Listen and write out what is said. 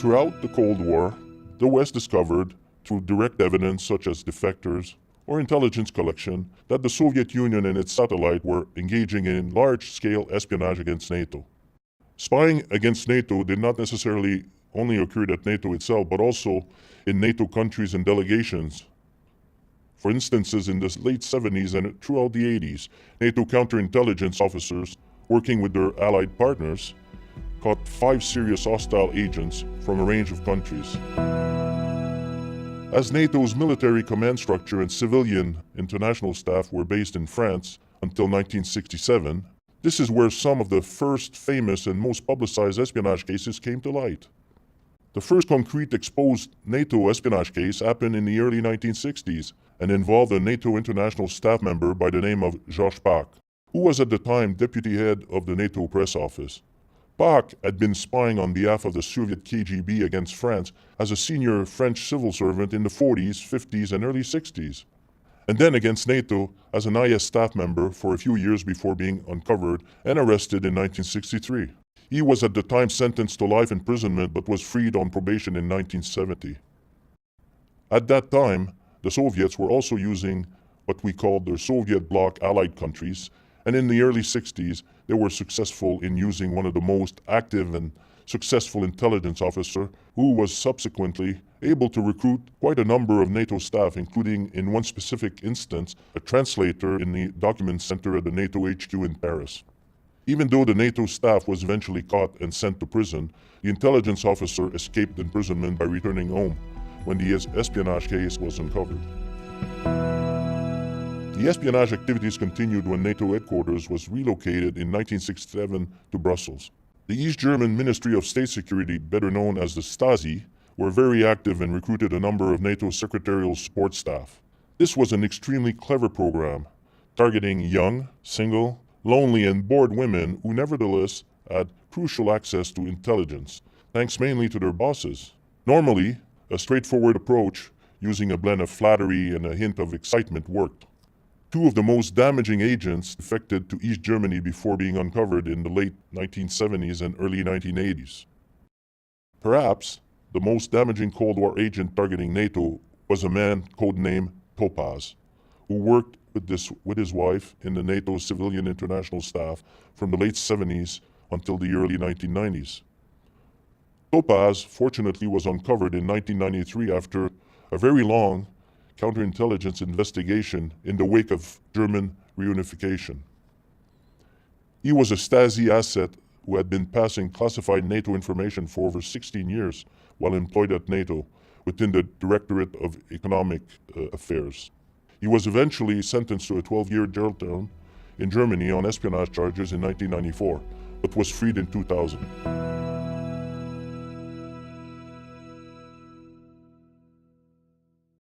Throughout the Cold War, the West discovered, through direct evidence such as defectors or intelligence collection, that the Soviet Union and its satellite were engaging in large-scale espionage against NATO. Spying against NATO did not necessarily only occur at NATO itself, but also in NATO countries and delegations. For instances, in the late 70s and throughout the 80s, NATO counterintelligence officers, working with their allied partners, caught 5 serious hostile agents from a range of countries. As NATO's military command structure and civilian international staff were based in France until 1967, this is where some of the first famous and most publicized espionage cases came to light. The first concrete exposed NATO espionage case happened in the early 1960s and involved a NATO international staff member by the name of Georges Paques, who was at the time deputy head of the NATO press office. Paques had been spying on behalf of the Soviet KGB against France as a senior French civil servant in the 40s, 50s, and early 60s, and then against NATO as an IS staff member for a few years before being uncovered and arrested in 1963. He was at the time sentenced to life imprisonment but was freed on probation in 1970. At that time, the Soviets were also using what we called their Soviet bloc allied countries, and in the early 60s, they were successful in using one of the most active and successful intelligence officer who was subsequently able to recruit quite a number of NATO staff, including, in one specific instance, a translator in the document center at the NATO HQ in Paris. Even though the NATO staff was eventually caught and sent to prison, the intelligence officer escaped imprisonment by returning home when the espionage case was uncovered. The espionage activities continued when NATO headquarters was relocated in 1967 to Brussels. The East German Ministry of State Security, better known as the Stasi, were very active and recruited a number of NATO secretarial support staff. This was an extremely clever program, targeting young, single, lonely, and bored women who nevertheless had crucial access to intelligence, thanks mainly to their bosses. Normally, a straightforward approach using a blend of flattery and a hint of excitement worked. 2 of the most damaging agents defected to East Germany before being uncovered in the late 1970s and early 1980s. Perhaps the most damaging Cold War agent targeting NATO was a man codenamed Topaz, who worked with his wife in the NATO civilian international staff from the late 70s until the early 1990s. Topaz, fortunately, was uncovered in 1993 after a very long counterintelligence investigation in the wake of German reunification. He was a Stasi asset who had been passing classified NATO information for over 16 years while employed at NATO within the Directorate of Economic Affairs. He was eventually sentenced to a 12-year jail term in Germany on espionage charges in 1994, but was freed in 2000.